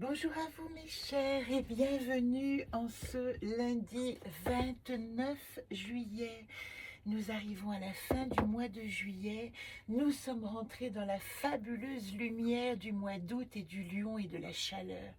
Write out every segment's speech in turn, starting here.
Bonjour à vous mes chers et bienvenue en ce lundi 29 juillet. Nous arrivons à la fin du mois de juillet. Nous sommes rentrés dans la fabuleuse lumière du mois d'août et du lion et de la chaleur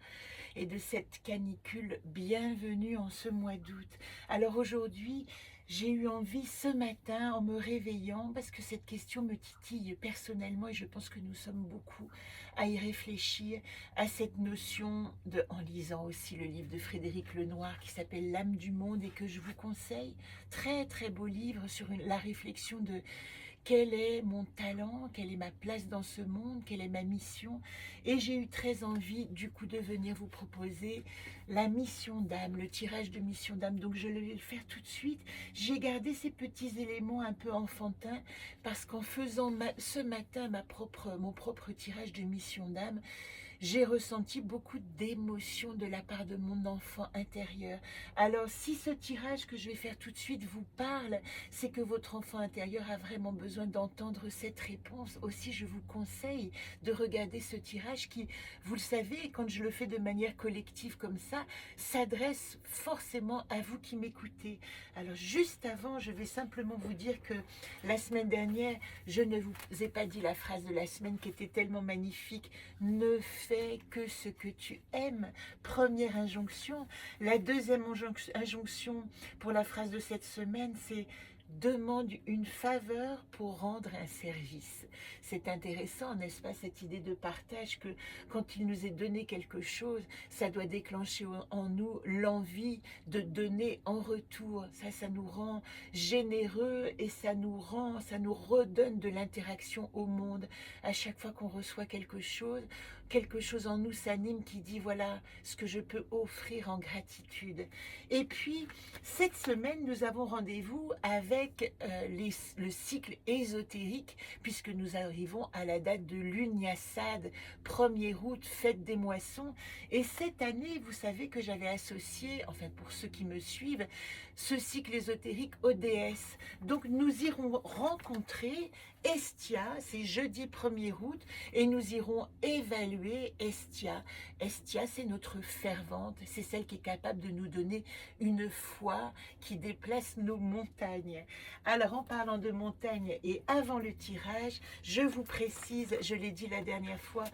et de cette canicule. Bienvenue en ce mois d'août. Alors aujourd'hui, j'ai eu envie ce matin en me réveillant, parce que cette question me titille personnellement et je pense que nous sommes beaucoup à y réfléchir, à cette notion de, en lisant aussi le livre de Frédéric Lenoir qui s'appelle L'âme du monde et que je vous conseille, très très beau livre sur la réflexion de quel est mon talent, quelle est ma place dans ce monde, quelle est ma mission. Et j'ai eu très envie du coup de venir vous proposer la mission d'âme, le tirage de mission d'âme. Donc je vais le faire tout de suite. J'ai gardé ces petits éléments un peu enfantins parce qu'en faisant ce matin mon propre tirage de mission d'âme, j'ai ressenti beaucoup d'émotions de la part de mon enfant intérieur. Alors, si ce tirage que je vais faire tout de suite vous parle, c'est que votre enfant intérieur a vraiment besoin d'entendre cette réponse. Aussi, je vous conseille de regarder ce tirage qui, vous le savez, quand je le fais de manière collective comme ça, s'adresse forcément à vous qui m'écoutez. Alors, juste avant, je vais simplement vous dire que la semaine dernière, je ne vous ai pas dit la phrase de la semaine qui était tellement magnifique. Ne fais que ce que tu aimes. Première injonction. La deuxième injonction pour la phrase de cette semaine, c'est demande une faveur pour rendre un service. C'est intéressant, n'est-ce pas, cette idée de partage, que quand il nous est donné quelque chose, ça doit déclencher en nous l'envie de donner en retour. Ça nous rend généreux et ça nous redonne de l'interaction au monde. À chaque fois qu'on reçoit quelque chose en nous s'anime qui dit voilà ce que je peux offrir en gratitude. Et puis, cette semaine, nous avons rendez-vous avec le cycle ésotérique, puisque nous arrivons à la date de l'Unyasad, 1er août, fête des moissons. Et cette année, vous savez que j'avais associé, enfin pour ceux qui me suivent, ce cycle ésotérique aux déesses. Donc nous irons rencontrer Estia, c'est jeudi 1er août, et nous irons évaluer Estia. Estia, c'est notre fervente, c'est celle qui est capable de nous donner une foi qui déplace nos montagnes. Alors en parlant de montagnes et avant le tirage, je vous précise, je l'ai dit la dernière fois,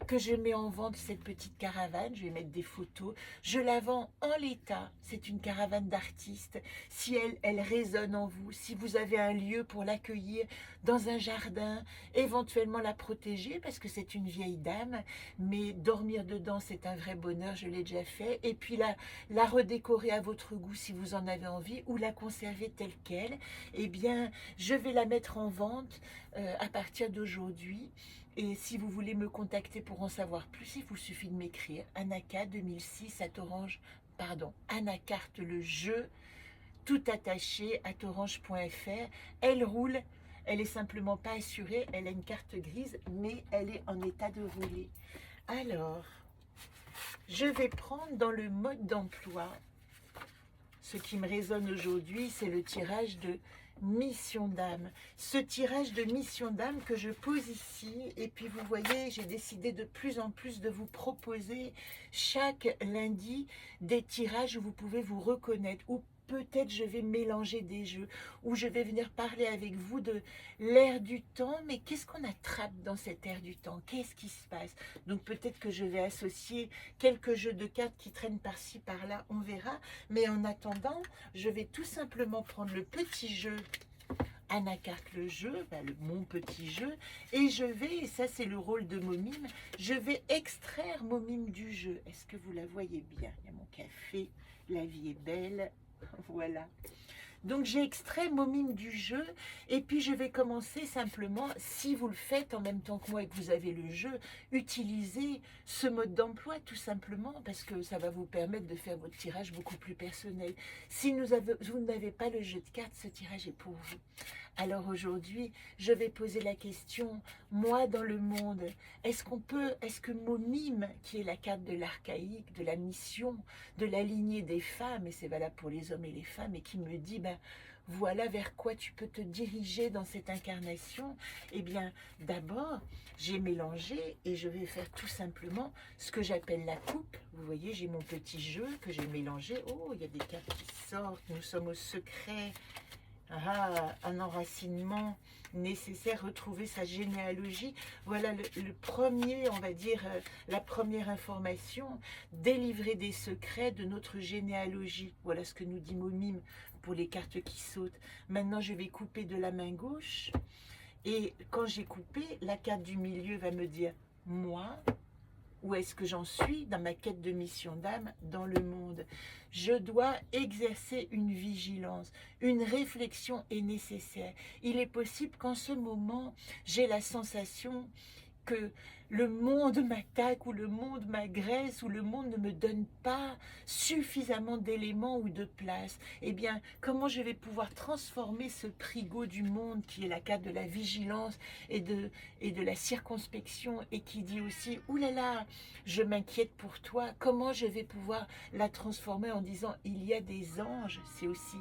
que je mets en vente cette petite caravane, je vais mettre des photos, je la vends en l'état, c'est une caravane d'artistes, si elle résonne en vous, si vous avez un lieu pour l'accueillir dans un jardin, éventuellement la protéger parce que c'est une vieille dame, mais dormir dedans c'est un vrai bonheur, je l'ai déjà fait, et puis la redécorer à votre goût si vous en avez envie ou la conserver telle qu'elle, eh bien je vais la mettre en vente à partir d'aujourd'hui. Et si vous voulez me contacter pour en savoir plus, il vous suffit de m'écrire anaka2006 Anacarte le jeu, tout attaché à orange.fr. Elle roule, elle est simplement pas assurée, elle a une carte grise, mais elle est en état de rouler. Alors, je vais prendre dans le mode d'emploi. Ce qui me résonne aujourd'hui, c'est le tirage de mission d'âme. Ce tirage de mission d'âme que je pose ici, et puis vous voyez, j'ai décidé de plus en plus de vous proposer chaque lundi des tirages où vous pouvez vous reconnaître, ou peut-être je vais mélanger des jeux, où je vais venir parler avec vous de l'air du temps, mais qu'est-ce qu'on attrape dans cet air du temps? Qu'est-ce qui se passe? Donc peut-être que je vais associer quelques jeux de cartes qui traînent par-ci, par-là, on verra. Mais en attendant, je vais tout simplement prendre le petit jeu Anacarte le jeu, mon petit jeu, et je vais, et ça c'est le rôle de Momime, je vais extraire Momime du jeu. Est-ce que vous la voyez bien? Il y a mon café, la vie est belle, voilà. Donc j'ai extrait Momime du jeu et puis je vais commencer simplement, si vous le faites en même temps que moi et que vous avez le jeu, utilisez ce mode d'emploi tout simplement parce que ça va vous permettre de faire votre tirage beaucoup plus personnel. Si vous n'avez pas le jeu de cartes, ce tirage est pour vous. Alors aujourd'hui, je vais poser la question, moi dans le monde, est-ce que Momime, qui est la carte de l'archaïque, de la mission, de la lignée des femmes, et c'est valable pour les hommes et les femmes, et qui me dit, voilà vers quoi tu peux te diriger dans cette incarnation. Eh bien, d'abord, j'ai mélangé et je vais faire tout simplement ce que j'appelle la coupe. Vous voyez, j'ai mon petit jeu que j'ai mélangé. Oh, il y a des cartes qui sortent. Nous sommes au secret. Ah, un enracinement nécessaire, retrouver sa généalogie. Voilà le premier, on va dire, la première information, délivrer des secrets de notre généalogie. Voilà ce que nous dit Momime pour les cartes qui sautent. Maintenant, je vais couper de la main gauche. Et quand j'ai coupé, la carte du milieu va me dire « moi ». Où est-ce que j'en suis dans ma quête de mission d'âme dans le monde? Je dois exercer une vigilance, une réflexion est nécessaire. Il est possible qu'en ce moment, j'ai la sensation que le monde m'attaque ou le monde m'agresse ou le monde ne me donne pas suffisamment d'éléments ou de place. Eh bien, comment je vais pouvoir transformer ce prigot du monde qui est la carte de la vigilance et de la circonspection et qui dit aussi « Ouh là là, je m'inquiète pour toi », comment je vais pouvoir la transformer en disant « Il y a des anges », c'est aussi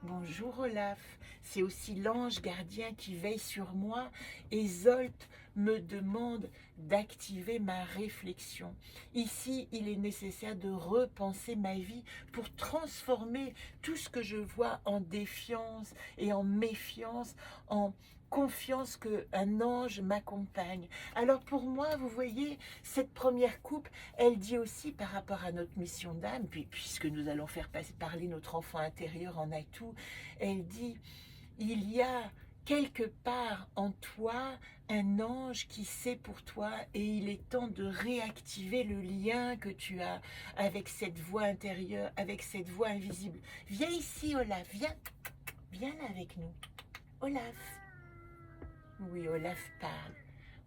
bonjour Olaf, c'est aussi l'ange gardien qui veille sur moi et Zolt me demande d'activer ma réflexion. Ici, il est nécessaire de repenser ma vie pour transformer tout ce que je vois en défiance et en méfiance, en confiance qu'un ange m'accompagne. Alors pour moi, vous voyez, cette première coupe, elle dit aussi par rapport à notre mission d'âme, puisque nous allons faire parler notre enfant intérieur en atout, elle dit, il y a quelque part en toi un ange qui sait pour toi et il est temps de réactiver le lien que tu as avec cette voix intérieure, avec cette voix invisible. Viens ici Olaf, viens là avec nous. Olaf. Oui, Olaf parle.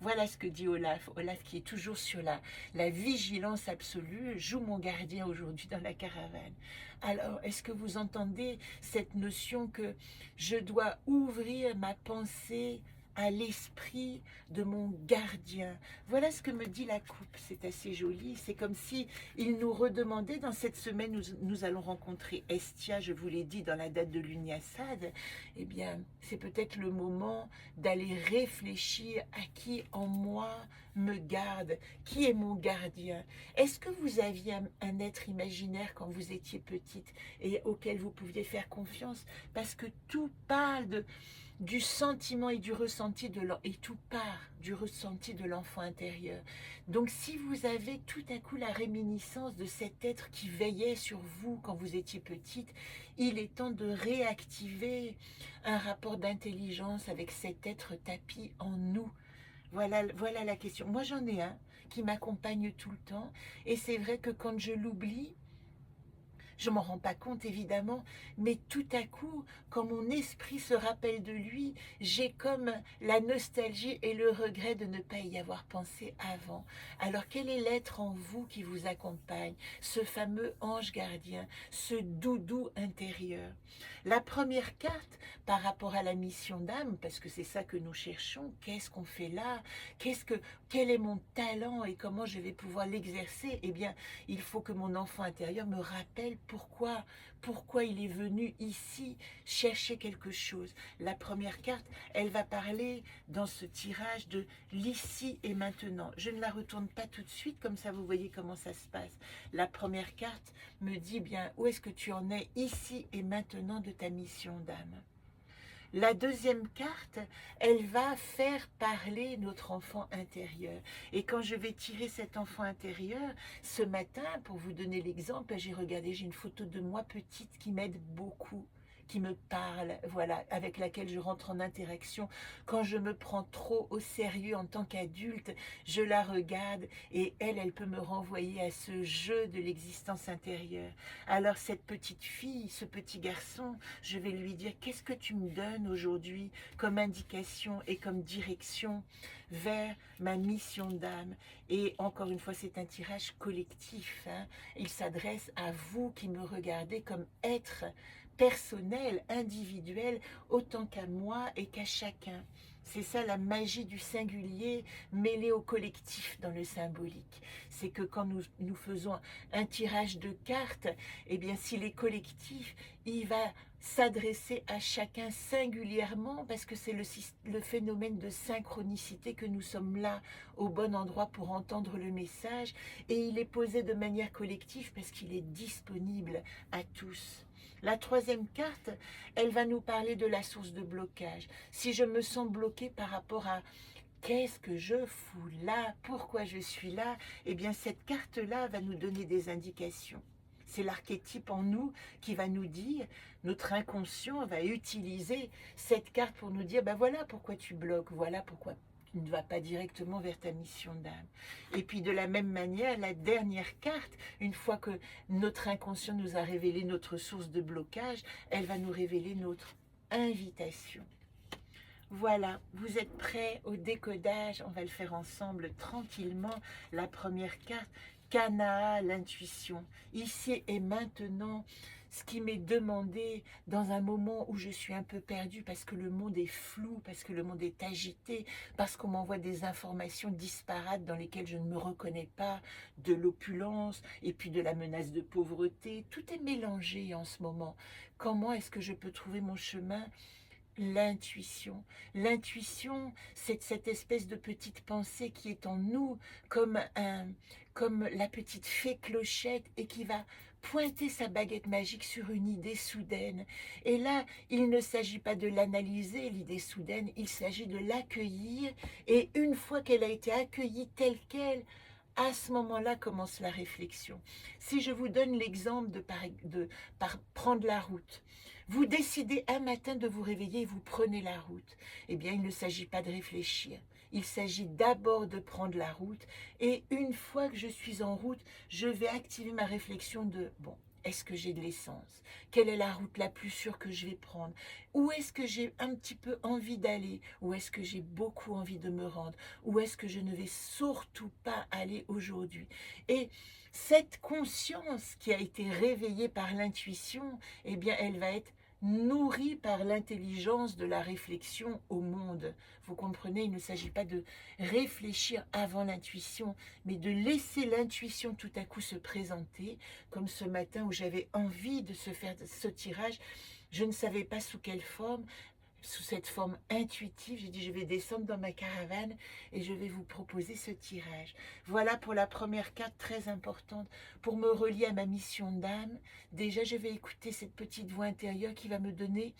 Voilà ce que dit Olaf. Olaf qui est toujours sur la vigilance absolue, joue mon gardien aujourd'hui dans la caravane. Alors, est-ce que vous entendez cette notion que je dois ouvrir ma pensée à l'esprit de mon gardien? Voilà ce que me dit la coupe, c'est assez joli. C'est comme si il nous redemandait, dans cette semaine, nous allons rencontrer Estia, je vous l'ai dit, dans la date de l'Unyasad. Eh bien, c'est peut-être le moment d'aller réfléchir à qui en moi me garde, qui est mon gardien. Est-ce que vous aviez un être imaginaire quand vous étiez petite et auquel vous pouviez faire confiance? Parce que tout parle du sentiment et du ressenti et tout part du ressenti de l'enfant intérieur. Donc si vous avez tout à coup la réminiscence de cet être qui veillait sur vous quand vous étiez petite, il est temps de réactiver un rapport d'intelligence avec cet être tapi en nous. Voilà la question. Moi j'en ai un qui m'accompagne tout le temps et c'est vrai que quand je l'oublie, je m'en rends pas compte évidemment, mais tout à coup, quand mon esprit se rappelle de lui, j'ai comme la nostalgie et le regret de ne pas y avoir pensé avant. Alors quel est l'être en vous qui vous accompagne, ce fameux ange gardien, ce doudou intérieur? La première carte par rapport à la mission d'âme, parce que c'est ça que nous cherchons, qu'est-ce qu'on fait là? Quel est mon talent et comment je vais pouvoir l'exercer? Eh bien, il faut que mon enfant intérieur me rappelle pourquoi il est venu ici chercher quelque chose. La première carte, elle va parler dans ce tirage de l'ici et maintenant. Je ne la retourne pas tout de suite, comme ça vous voyez comment ça se passe. La première carte me dit bien où est-ce que tu en es ici et maintenant de ta mission d'âme. La deuxième carte, elle va faire parler notre enfant intérieur. Et quand je vais tirer cet enfant intérieur, ce matin, pour vous donner l'exemple, j'ai une photo de moi petite qui m'aide beaucoup, qui me parle, voilà, avec laquelle je rentre en interaction. Quand je me prends trop au sérieux en tant qu'adulte, je la regarde et elle peut me renvoyer à ce jeu de l'existence intérieure. Alors cette petite fille, ce petit garçon, je vais lui dire, qu'est-ce que tu me donnes aujourd'hui comme indication et comme direction vers ma mission d'âme? Et encore une fois, c'est un tirage collectif, hein. Il s'adresse à vous qui me regardez comme être personnel, individuel, autant qu'à moi et qu'à chacun. C'est ça la magie du singulier mêlé au collectif dans le symbolique. C'est que quand nous faisons un tirage de cartes, eh bien s'il est collectif, il va s'adresser à chacun singulièrement, parce que c'est le phénomène de synchronicité, que nous sommes là au bon endroit pour entendre le message, et il est posé de manière collective parce qu'il est disponible à tous. La troisième carte, elle va nous parler de la source de blocage. Si je me sens bloquée par rapport à qu'est-ce que je fous là, pourquoi je suis là, eh bien cette carte-là va nous donner des indications. C'est l'archétype en nous qui va nous dire, notre inconscient va utiliser cette carte pour nous dire, ben voilà pourquoi tu bloques, voilà pourquoi tu ne vas pas directement vers ta mission d'âme. Et puis de la même manière, la dernière carte, une fois que notre inconscient nous a révélé notre source de blocage, elle va nous révéler notre invitation. Voilà, vous êtes prêts au décodage, on va le faire ensemble tranquillement. La première carte, Kanaa, l'intuition. Ici et maintenant, ce qui m'est demandé dans un moment où je suis un peu perdue parce que le monde est flou, parce que le monde est agité, parce qu'on m'envoie des informations disparates dans lesquelles je ne me reconnais pas, de l'opulence et puis de la menace de pauvreté. Tout est mélangé en ce moment. Comment est-ce que je peux trouver mon chemin ? L'intuition. L'intuition, c'est cette espèce de petite pensée qui est en nous, comme la petite fée Clochette, et qui va pointer sa baguette magique sur une idée soudaine. Et là, il ne s'agit pas de l'analyser, l'idée soudaine, il s'agit de l'accueillir, et une fois qu'elle a été accueillie telle qu'elle, à ce moment-là commence la réflexion. Si je vous donne l'exemple de prendre la route, vous décidez un matin de vous réveiller et vous prenez la route. Eh bien, il ne s'agit pas de réfléchir. Il s'agit d'abord de prendre la route. Et une fois que je suis en route, je vais activer ma réflexion de, bon, est-ce que j'ai de l'essence? Quelle est la route la plus sûre que je vais prendre? Où est-ce que j'ai un petit peu envie d'aller? Où est-ce que j'ai beaucoup envie de me rendre? Où est-ce que je ne vais surtout pas aller aujourd'hui? Et cette conscience qui a été réveillée par l'intuition, eh bien, elle va être nourrie par l'intelligence de la réflexion au monde. Vous comprenez, il ne s'agit pas de réfléchir avant l'intuition, mais de laisser l'intuition tout à coup se présenter, comme ce matin où j'avais envie de se faire ce tirage. Je ne savais pas sous quelle forme, sous cette forme intuitive, j'ai dit je vais descendre dans ma caravane et je vais vous proposer ce tirage. Voilà pour la première carte très importante pour me relier à ma mission d'âme. Déjà je vais écouter cette petite voix intérieure qui va me donner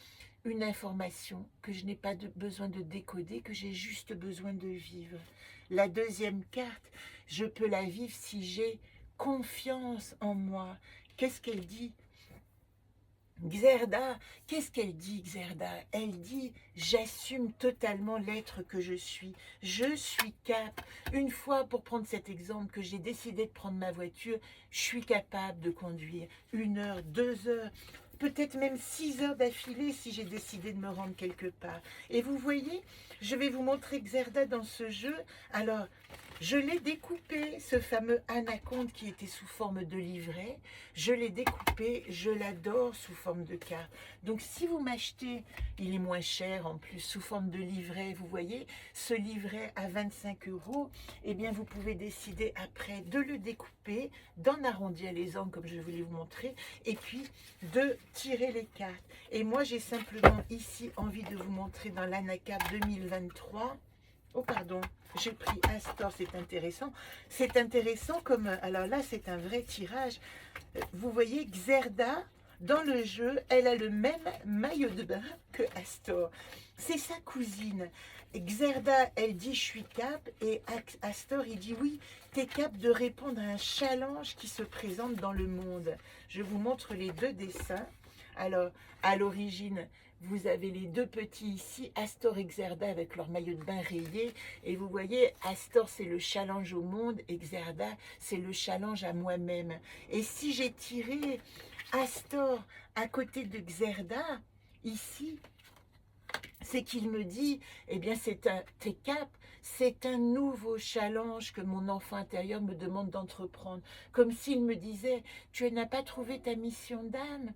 une information que je n'ai pas besoin de décoder, que j'ai juste besoin de vivre. La deuxième carte, je peux la vivre si j'ai confiance en moi. Qu'est-ce qu'elle dit ? Xerda, qu'est-ce qu'elle dit, Xerda? Elle dit, j'assume totalement l'être que je suis. Je suis cap. Une fois, pour prendre cet exemple, que j'ai décidé de prendre ma voiture, je suis capable de conduire 1 heure, 2 heures, peut-être même 6 heures d'affilée si j'ai décidé de me rendre quelque part. Et vous voyez, je vais vous montrer Xerda dans ce jeu. Alors, je l'ai découpé, ce fameux anaconde qui était sous forme de livret. Je l'ai découpé, je l'adore sous forme de carte. Donc si vous m'achetez, il est moins cher en plus, sous forme de livret, vous voyez, ce livret à 25 €, eh bien vous pouvez décider après de le découper, d'en arrondir les angles comme je voulais vous montrer, et puis de tirer les cartes. Et moi j'ai simplement ici envie de vous montrer dans l'Anaka 2023. Oh pardon, j'ai pris Astor, c'est intéressant. C'est intéressant comme... Alors là, c'est un vrai tirage. Vous voyez, Xerda, dans le jeu, elle a le même maillot de bain que Astor. C'est sa cousine. Xerda, elle dit « je suis cap » et Astor, il dit « oui, tu es cap de répondre à un challenge qui se présente dans le monde ». Je vous montre les deux dessins. Alors, à l'origine, vous avez les deux petits ici, Astor et Xerda avec leur maillot de bain rayé. Et vous voyez, Astor, c'est le challenge au monde et Xerda, c'est le challenge à moi-même. Et si j'ai tiré Astor à côté de Xerda, ici, c'est qu'il me dit, eh bien, t'es cap, c'est un nouveau challenge que mon enfant intérieur me demande d'entreprendre. Comme s'il me disait, tu n'as pas trouvé ta mission d'âme?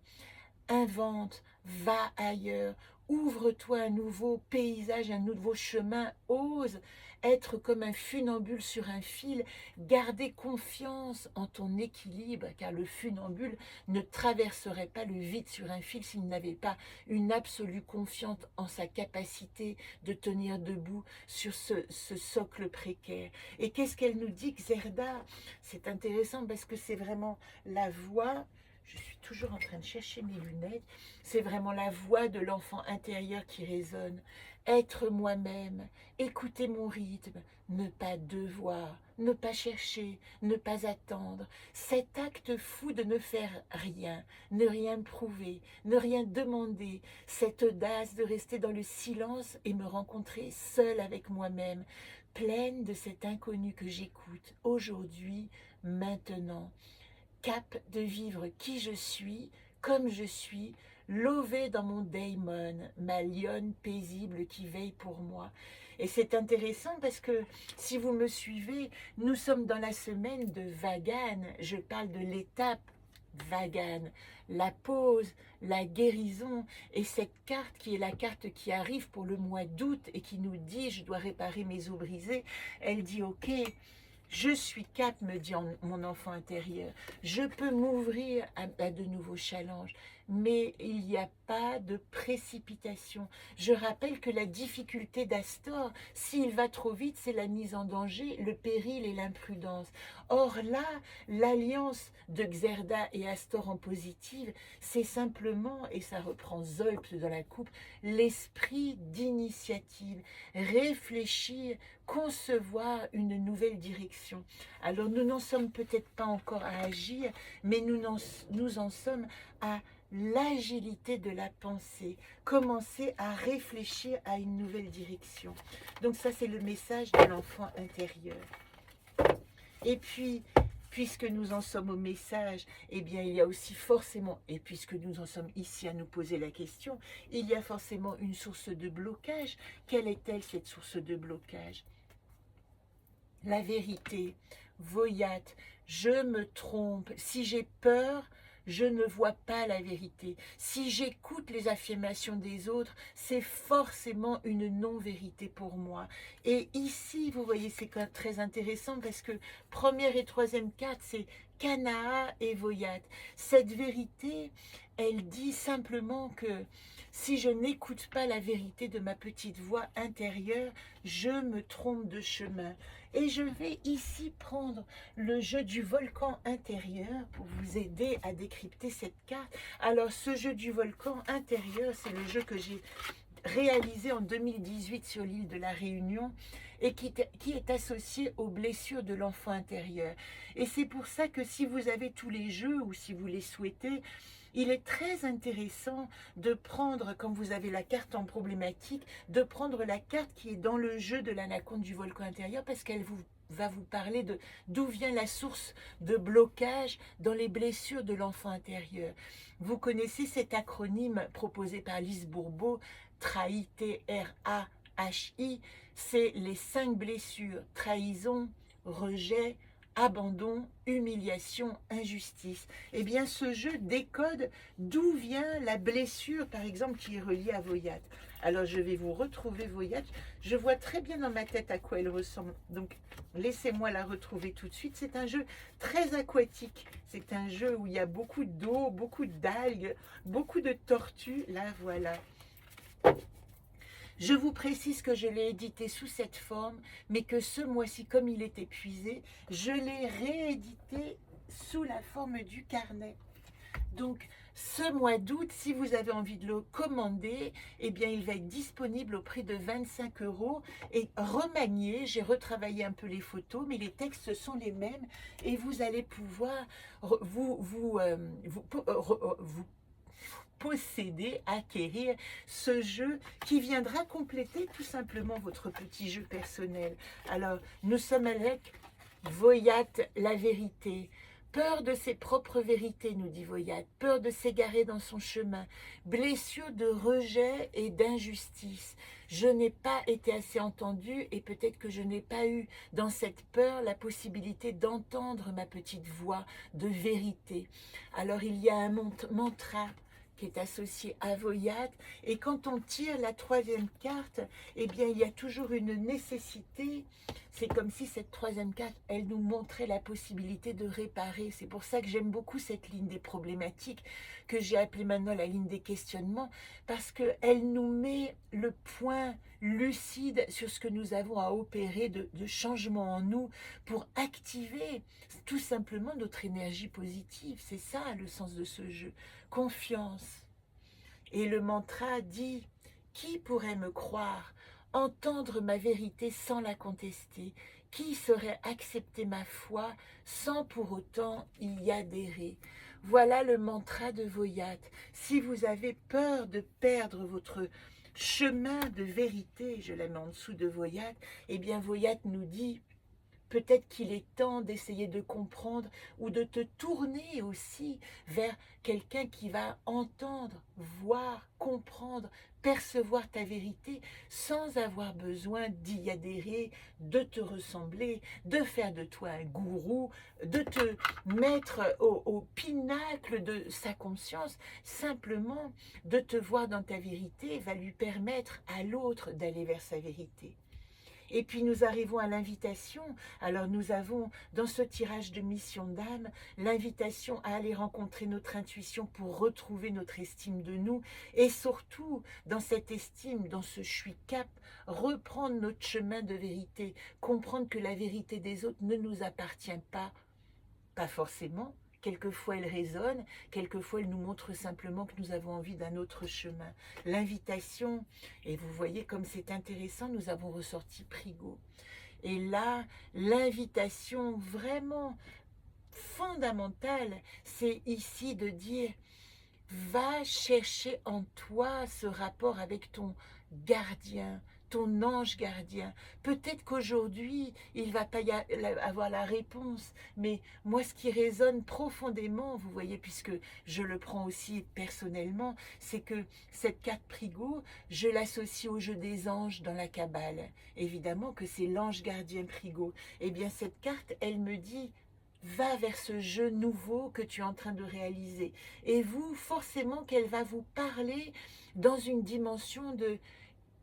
Invente, va ailleurs, ouvre-toi un nouveau paysage, un nouveau chemin, ose. être comme un funambule sur un fil, garder confiance en ton équilibre, car le funambule ne traverserait pas le vide sur un fil s'il n'avait pas une absolue confiance en sa capacité de tenir debout sur ce socle précaire. Et qu'est-ce qu'elle nous dit, Xerda? C'est intéressant parce que c'est vraiment la voix. Je suis toujours en train de chercher mes lunettes. C'est vraiment la voix de l'enfant intérieur qui résonne. Être moi-même, écouter mon rythme, ne pas devoir, ne pas chercher, ne pas attendre. Cet acte fou de ne faire rien, ne rien prouver, ne rien demander. Cette audace de rester dans le silence et me rencontrer seule avec moi-même, pleine de cet inconnu que j'écoute aujourd'hui, maintenant. Cap de vivre qui je suis, comme je suis, lové dans mon daimon, ma lionne paisible qui veille pour moi. Et c'est intéressant parce que si vous me suivez, nous sommes dans la semaine de Vagan. Je parle de l'étape Vagan, la pause, la guérison. Et cette carte qui est la carte qui arrive pour le mois d'août et qui nous dit « je dois réparer mes os brisés », elle dit « ok ». Je suis Cap, me dit mon enfant intérieur. Je peux m'ouvrir à de nouveaux challenges, mais il n'y a pas de précipitation. Je rappelle que la difficulté d'Astor, s'il va trop vite, c'est la mise en danger, le péril et l'imprudence. Or là, l'alliance de Xerda et Astor en positive, c'est simplement, et ça reprend Zolpt dans la coupe, l'esprit d'initiative, réfléchir, concevoir une nouvelle direction. Alors nous n'en sommes peut-être pas encore à agir, mais nous en sommes à l'agilité de la pensée, commencer à réfléchir à une nouvelle direction. Donc ça, c'est le message de l'enfant intérieur. Et puis, puisque nous en sommes au message, eh bien, il y a aussi forcément, et puisque nous en sommes ici à nous poser la question, il y a forcément une source de blocage. Quelle est-elle, cette source de blocage? La vérité, Voyat, je me trompe. Si j'ai peur, je ne vois pas la vérité. Si j'écoute les affirmations des autres, c'est forcément une non-vérité pour moi. Et ici, vous voyez, c'est quand même très intéressant parce que première et troisième carte, c'est Kanaa et Voyat. Cette vérité, elle dit simplement que si je n'écoute pas la vérité de ma petite voix intérieure, je me trompe de chemin. Et je vais ici prendre le jeu du volcan intérieur pour vous aider à décrypter cette carte. Alors ce jeu du volcan intérieur, c'est le jeu que j'ai réalisé en 2018 sur l'île de la Réunion et qui est associé aux blessures de l'enfant intérieur. Et c'est pour ça que si vous avez tous les jeux ou si vous les souhaitez, il est très intéressant de prendre, quand vous avez la carte en problématique, de prendre la carte qui est dans le jeu de l'anaconde du volcan intérieur parce qu'elle va vous parler de d'où vient la source de blocage dans les blessures de l'enfant intérieur. Vous connaissez cet acronyme proposé par Lise Bourbeau, TRAHI, T-R-A-H-I, c'est les 5 blessures: trahison, rejet, abandon, humiliation, injustice. Eh bien, ce jeu décode d'où vient la blessure, par exemple, qui est reliée à Voyat. Alors, je vais vous retrouver Voyat. Je vois très bien dans ma tête à quoi elle ressemble. Donc, laissez-moi la retrouver tout de suite. C'est un jeu très aquatique. C'est un jeu où il y a beaucoup d'eau, beaucoup d'algues, beaucoup de tortues. Là, voilà. Je vous précise que je l'ai édité sous cette forme, mais que ce mois-ci, comme il est épuisé, je l'ai réédité sous la forme du carnet. Donc, ce mois d'août, si vous avez envie de le commander, eh bien, il va être disponible au prix de 25 € et remanié. J'ai retravaillé un peu les photos, mais les textes sont les mêmes et vous allez pouvoir vous posséder, acquérir ce jeu qui viendra compléter tout simplement votre petit jeu personnel. Alors, nous sommes avec Voyat, la vérité. Peur de ses propres vérités, nous dit Voyat, peur de s'égarer dans son chemin, blessure de rejet et d'injustice. Je n'ai pas été assez entendue et peut-être que je n'ai pas eu dans cette peur la possibilité d'entendre ma petite voix de vérité. Alors il y a un mantra qui est associé à Voyate. Et quand on tire la troisième carte, eh bien, il y a toujours une nécessité. C'est comme si cette troisième carte, elle nous montrait la possibilité de réparer. C'est pour ça que j'aime beaucoup cette ligne des problématiques, que j'ai appelée maintenant la ligne des questionnements, parce qu'elle nous met le point lucide sur ce que nous avons à opérer de changement en nous pour activer tout simplement notre énergie positive. C'est ça le sens de ce jeu. Confiance. Et le mantra dit: qui pourrait me croire, entendre ma vérité sans la contester? Qui saurait accepter ma foi sans pour autant y adhérer? Voilà le mantra de Voyate. Si vous avez peur de perdre votre chemin de vérité, je la mets en dessous de Voyate, eh bien Voyate nous dit: peut-être qu'il est temps d'essayer de comprendre ou de te tourner aussi vers quelqu'un qui va entendre, voir, comprendre, percevoir ta vérité sans avoir besoin d'y adhérer, de te ressembler, de faire de toi un gourou, de te mettre au pinacle de sa conscience. Simplement, de te voir dans ta vérité va lui permettre à l'autre d'aller vers sa vérité. Et puis nous arrivons à l'invitation. Alors nous avons dans ce tirage de mission d'âme l'invitation à aller rencontrer notre intuition pour retrouver notre estime de nous et surtout dans cette estime, dans ce je suis cap, reprendre notre chemin de vérité, comprendre que la vérité des autres ne nous appartient pas forcément. Quelquefois elle résonne, quelquefois elle nous montre simplement que nous avons envie d'un autre chemin. L'invitation, et vous voyez comme c'est intéressant, nous avons ressorti Prigo. Et là, l'invitation vraiment fondamentale, c'est ici de dire: va chercher en toi ce rapport avec ton gardien, ton ange gardien. Peut-être qu'aujourd'hui, il ne va pas avoir la réponse, mais moi, ce qui résonne profondément, vous voyez, puisque je le prends aussi personnellement, c'est que cette carte Prigo, je l'associe au jeu des anges dans la Kabbale. Évidemment que c'est l'ange gardien Prigo. Eh bien, cette carte, elle me dit: va vers ce jeu nouveau que tu es en train de réaliser. Et vous, forcément qu'elle va vous parler dans une dimension de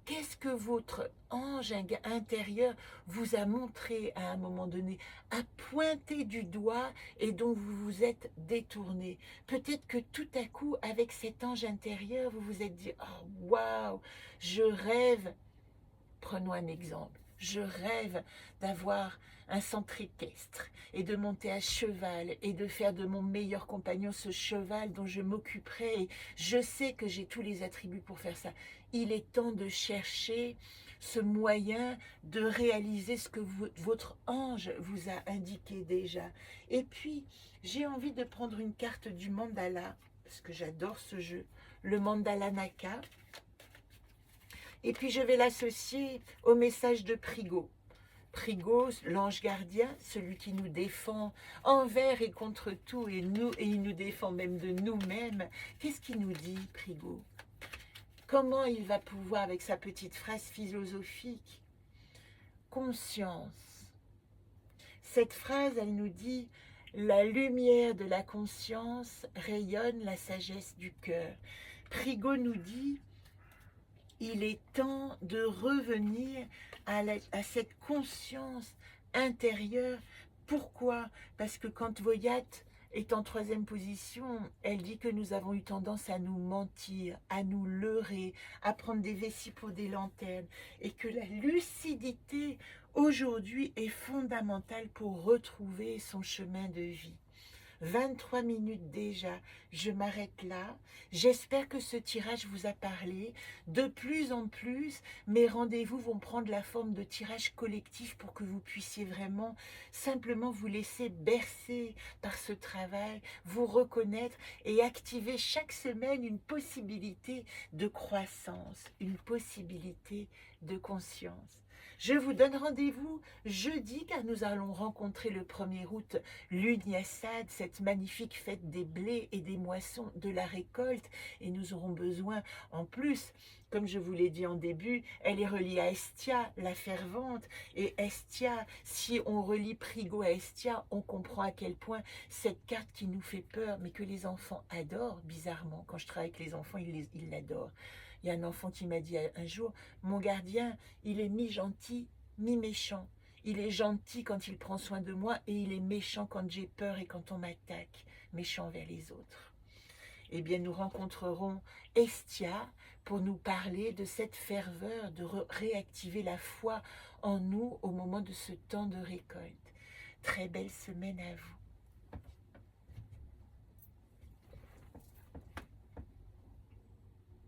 qu'est-ce que votre ange intérieur vous a montré à un moment donné, a pointé du doigt et dont vous vous êtes détourné. Peut-être que tout à coup, avec cet ange intérieur, vous vous êtes dit: oh waouh, je rêve. Prenons un exemple. Je rêve d'avoir un centre équestre et de monter à cheval et de faire de mon meilleur compagnon ce cheval dont je m'occuperai. Et je sais que j'ai tous les attributs pour faire ça. Il est temps de chercher ce moyen de réaliser ce que votre ange vous a indiqué déjà. Et puis, j'ai envie de prendre une carte du mandala, parce que j'adore ce jeu, le mandala Naka. Et puis je vais l'associer au message de Prigo. Prigo, l'ange gardien, celui qui nous défend envers et contre tout, et il nous défend même de nous-mêmes. Qu'est-ce qu'il nous dit, Prigo? Comment il va pouvoir, avec sa petite phrase philosophique, conscience. Cette phrase, elle nous dit: la lumière de la conscience rayonne la sagesse du cœur. Prigo nous dit: il est temps de revenir à cette conscience intérieure. Pourquoi? Parce que quand Voyate est en troisième position, elle dit que nous avons eu tendance à nous mentir, à nous leurrer, à prendre des vessies pour des lanternes, et que la lucidité aujourd'hui est fondamentale pour retrouver son chemin de vie. 23 minutes déjà, je m'arrête là. J'espère que ce tirage vous a parlé. De plus en plus, mes rendez-vous vont prendre la forme de tirage collectif pour que vous puissiez vraiment simplement vous laisser bercer par ce travail, vous reconnaître et activer chaque semaine une possibilité de croissance, une possibilité de conscience. Je vous donne rendez-vous jeudi car nous allons rencontrer le 1er août l'Uniassad, cette magnifique fête des blés et des moissons de la récolte. Et nous aurons besoin, en plus, comme je vous l'ai dit en début, elle est reliée à Hestia, la fervente. Et Hestia, si on relie Prigo à Hestia, on comprend à quel point cette carte qui nous fait peur, mais que les enfants adorent, bizarrement. Quand je travaille avec les enfants, ils l'adorent. Il y a un enfant qui m'a dit un jour, mon gardien, il est mi-gentil, mi-méchant. Il est gentil quand il prend soin de moi et il est méchant quand j'ai peur et quand on m'attaque, méchant vers les autres. Eh bien, nous rencontrerons Hestia pour nous parler de cette ferveur, de réactiver la foi en nous au moment de ce temps de récolte. Très belle semaine à vous.